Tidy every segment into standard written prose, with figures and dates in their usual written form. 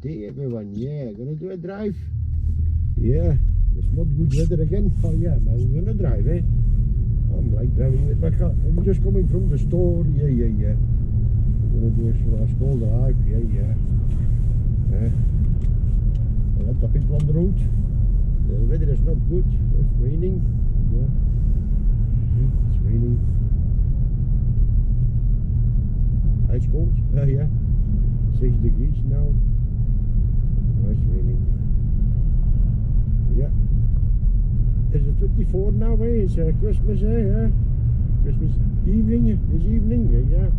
day everyone, yeah, gonna do a drive. Yeah, it's not good weather again. Oh yeah, but we're gonna drive, eh? I'm like driving with my car. I'm just coming from the store, yeah. We're gonna do a small drive, yeah. A lot of people on the road. The weather is not good, it's raining, yeah. It's raining. It's cold, yeah. 6 degrees now. Oh, it's raining. Yeah. Is it 24 now, eh? It's Christmas, eh? Yeah. Christmas evening, this evening, yeah.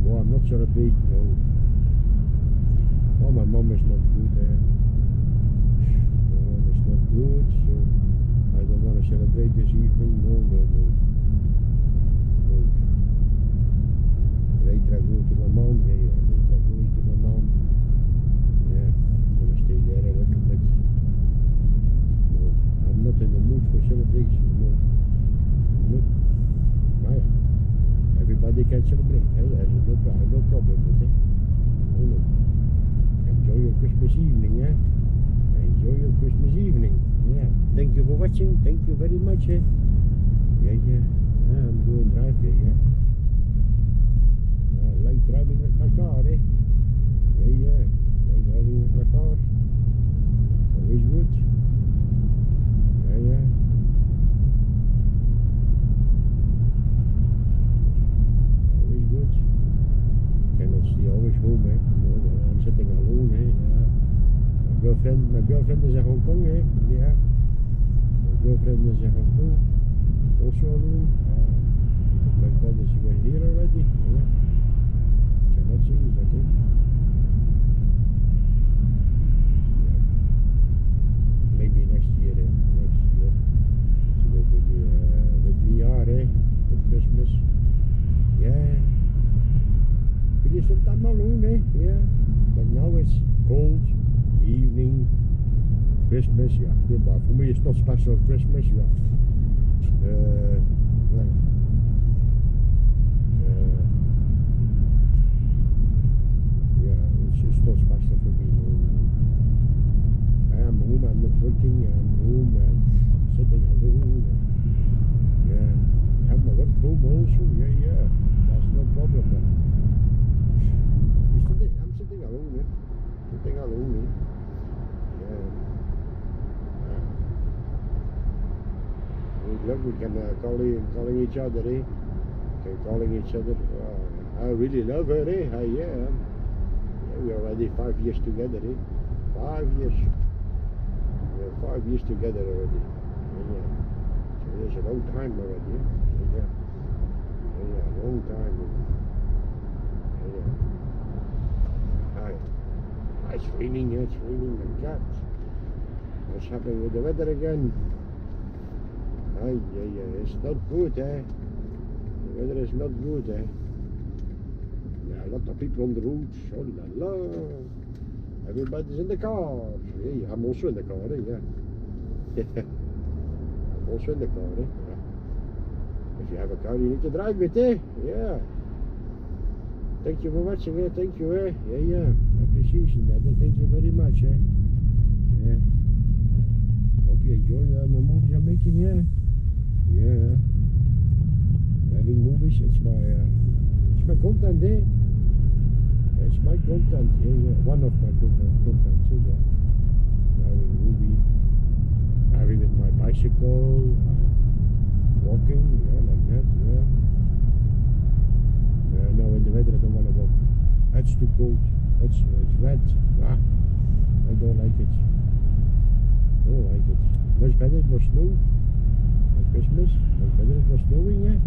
Oh, I'm not celebrating, no. Oh, my mom is not good, eh? My mom is not good, so I don't want to celebrate this evening, no. Later I go to my mom, yeah. Later I go to my mom. Yeah, I'm gonna stay there a little bit. No, I'm not in the mood for celebration, no. Well, everybody can celebrate, eh? There's no problem with it. No. Enjoy your Christmas evening, eh? Enjoy your Christmas evening. Yeah. Thank you for watching. Thank you very much, eh? Yeah. I'm doing drive here, yeah. I like driving with my car, eh? Yeah. Like driving with my car. Always good. Yeah. Always good. Cannot stay always home, eh? I'm sitting alone, eh? My girlfriend is in Hong Kong, eh? Yeah. My girlfriend is in Hong Kong. Also alone. My bed is here already. Yeah. Cannot change, I think. Yeah. Maybe next year, eh? Next year. So with me, eh? With Christmas. Yeah. It is sometime alone, eh? Yeah. But now it's cold, evening, Christmas, yeah. But for me it's not special Christmas, yeah. It's not special for me. No. I am home, I'm not working, I'm home, I'm sitting alone. Yeah. I have my work home also, yeah. That's no problem. I'm sitting alone, eh? Sitting alone, eh? Yeah. Look, we can calling each other, eh? Okay, calling each other. I really love her, eh? Yeah. We're already 5 years together, eh? 5 years. We're 5 years together already. Yeah. So that's a long time already, eh? Yeah. Long time. Yeah. It's raining, my God. What's happening with the weather again? Yeah, it's not good, eh? The weather is not good, eh? Yeah, a lot of people on the roads. Oh la la. Everybody's in the car. Yeah, I'm also in the car, eh? Yeah. I'm also in the car, eh? Yeah. If you have a car, you need to drive it, eh? Yeah. Thank you for watching, eh? Thank you, eh? Yeah. Appreciation that. Thank you very much, eh? Yeah. Hope you enjoy the movies I'm making, yeah. Yeah. Having movies, it's my content, eh? It's my content, yeah. One of my content, yeah. Having movie, having with my bicycle, walking, yeah, like that, yeah. Now in the weather I don't want to walk. It's too cold. It's wet. I don't like it. Much better it was snow at Christmas. Much better it was snowing, yeah.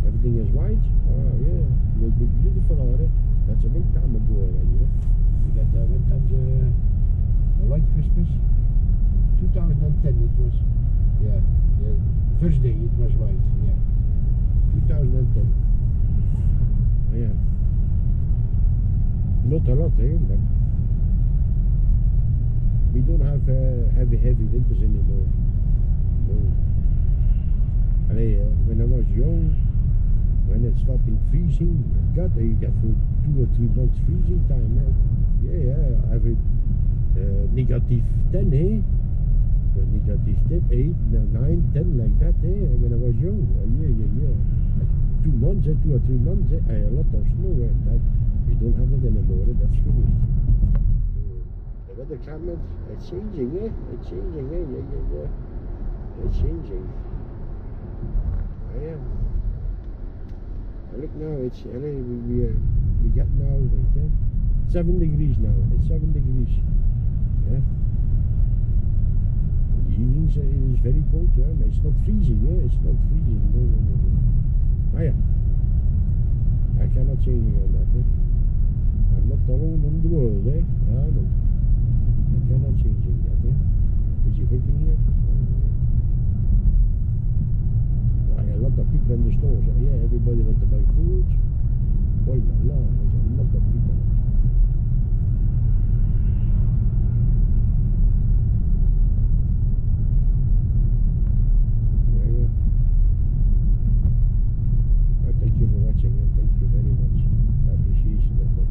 Everything is white. Oh yeah, it will be beautiful already. That's a long time ago already, yeah. We got one time a white Christmas. 2010 it was. Yeah. First day it was white, yeah. 2010. Oh, yeah. Not a lot, eh? But we don't have heavy winters anymore. No. When I was young, when it's starting freezing, God, you get for 2 or 3 months freezing time, man. Yeah, negative 10, eh? But negative 10, 8, 9, 10, like that, eh? When I was young. Oh, yeah. 2 months, 2 or 3 months, eh? A lot of snow, eh? That, we don't have it anymore, eh? That's finished. The weather climate, it's changing, eh? It's changing, eh? Yeah. It's changing. Yeah. Look now, it's we get now, wait, eh? 7 degrees now. It's 7 degrees. Yeah. In the evenings it is very cold, yeah, but it's not freezing, yeah. It's not freezing. No. Ah, yeah. I cannot change on that, eh? I'm not alone in the world, eh? Ah, no. I cannot change on that, eh? Is he working here? A lot of people in the stores, yeah, everybody wants to buy food. Oh la la, there's a lot of people. Yeah. Well, thank you for watching, and thank you very much. I appreciate that.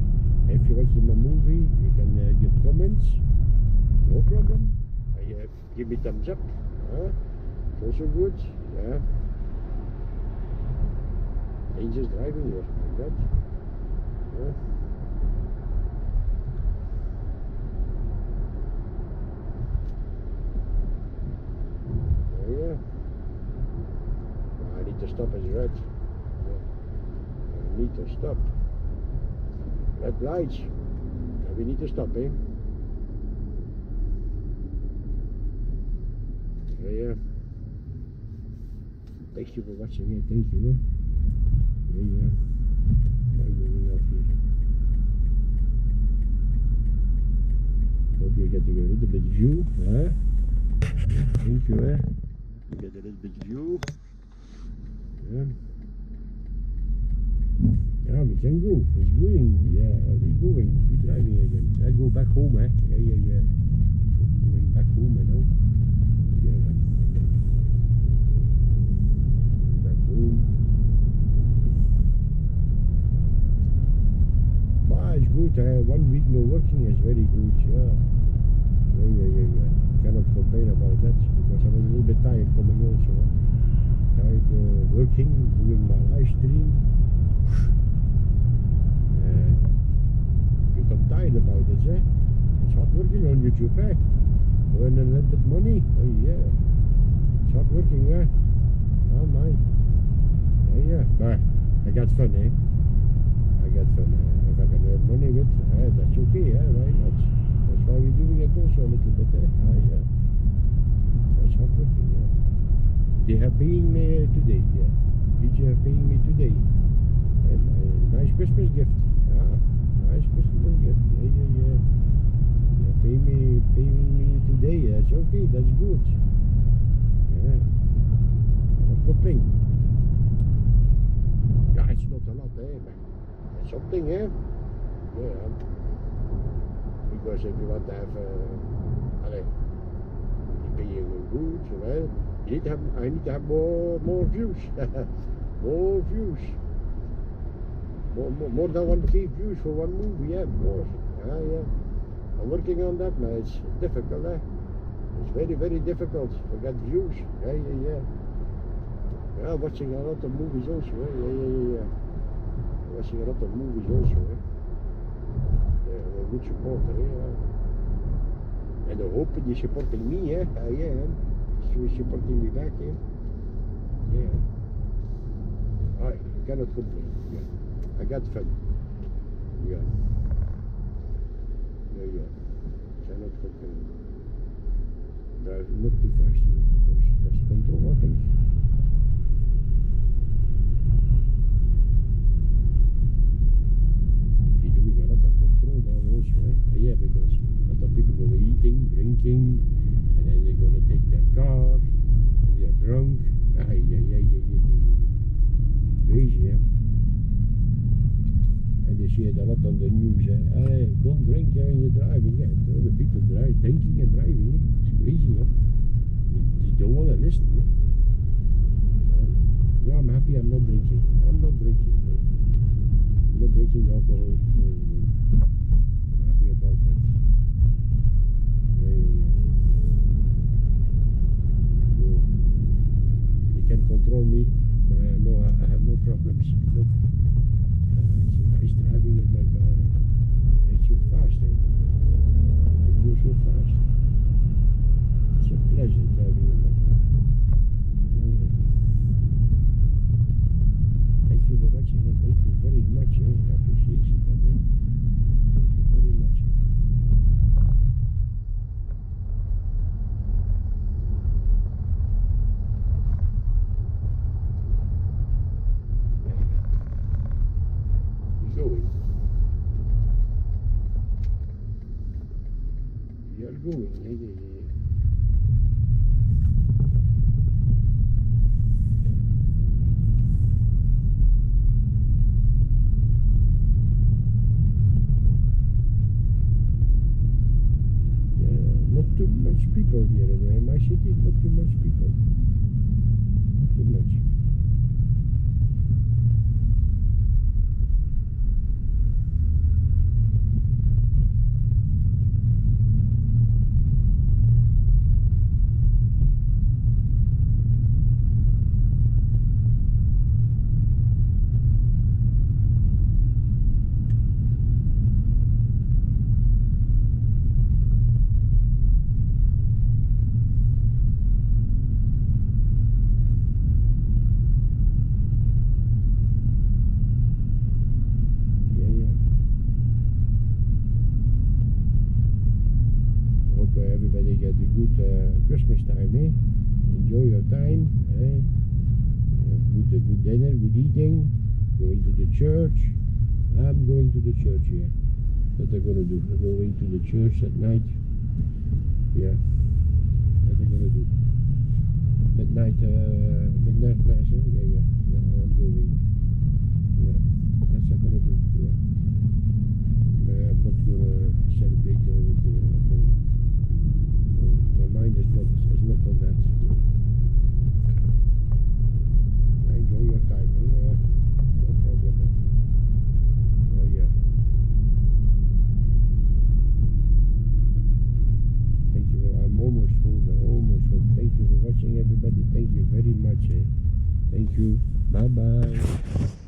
If you watch my movie, you can give comments. No problem. Give me thumbs up. It's also good. Yeah. Dangerous driving here, like that. Yeah. Yeah. I need to stop as red. Yeah. I need to stop. Red lights. And we need to stop, eh? Yeah. Thank you for watching, eh? Thank you. Yeah. Hope you're getting a little bit view, eh? Thank you, eh? You get a little bit view. Yeah. Yeah, we can go. It's going. Yeah, we're going. We're driving again. I go back home, eh? Yeah. Going back home, you know? Yeah. Back home. It's good. 1 week no working is very good. Yeah. Cannot complain about that because I was a little bit tired coming also. Tired working, doing my live stream. You come tired about it, eh? It's hard working on YouTube, eh? Earn a little bit money. Oh yeah. It's hard working, eh? Oh my. Yeah. But I got fun, eh? I got fun. If I can earn money with, that's okay, why not? That's why we're doing it also a little bit, yeah. That's hard working, yeah. They are paying me today, yeah. You are paying me today. And nice Christmas gift, yeah. Nice Christmas gift, yeah. They're paying me today, that's okay, that's good. Yeah. Cannot complain. Yeah, it's not a lot, but something, eh? Yeah. Because if you want to have, you pay you good, well, I need to have more views. More views. More than 1K views for one movie, yeah, more. Yeah. I'm working on that, man. It's difficult, eh? It's very, very difficult to get views. Yeah. Yeah, watching a lot of movies also, yeah. Watching a lot of movies also, eh? Yeah, I'm a good supporter, and I hope you're supporting me, eh? Yeah, you're supporting me back, eh? Yeah. I cannot complain, yeah. I got fun. Yeah. Cannot complain. Drive not too fast here, because that's control, I think. Also, yeah, because a lot of people go eating, drinking, and then they're gonna take their car, and they're drunk. Crazy, yeah. And they see it a lot on the news. Don't drink when you're driving. Yeah, the people drinking and driving. It's crazy, yeah. You don't want to listen. Yeah, I'm happy. I'm not drinking. I'm not drinking. No. I'm not drinking alcohol. No. About that. are going. Not too much people here in my city. Not too much people. Not too much. Everybody get a good Christmas time, eh? Enjoy your time, eh? Good dinner, good eating, going to the church. I'm going to the church, yeah. That I'm gonna do. Going to the church at night. Yeah. That I'm gonna do. Midnight mass, eh? Yeah. I'm going. Yeah. That's what I'm gonna do, yeah. I'm not gonna celebrate with my mind is not on that. Enjoy your time, yeah. No problem, yeah. Thank you. I'm almost home. Thank you for watching, everybody. Thank you very much. Thank you. Bye bye.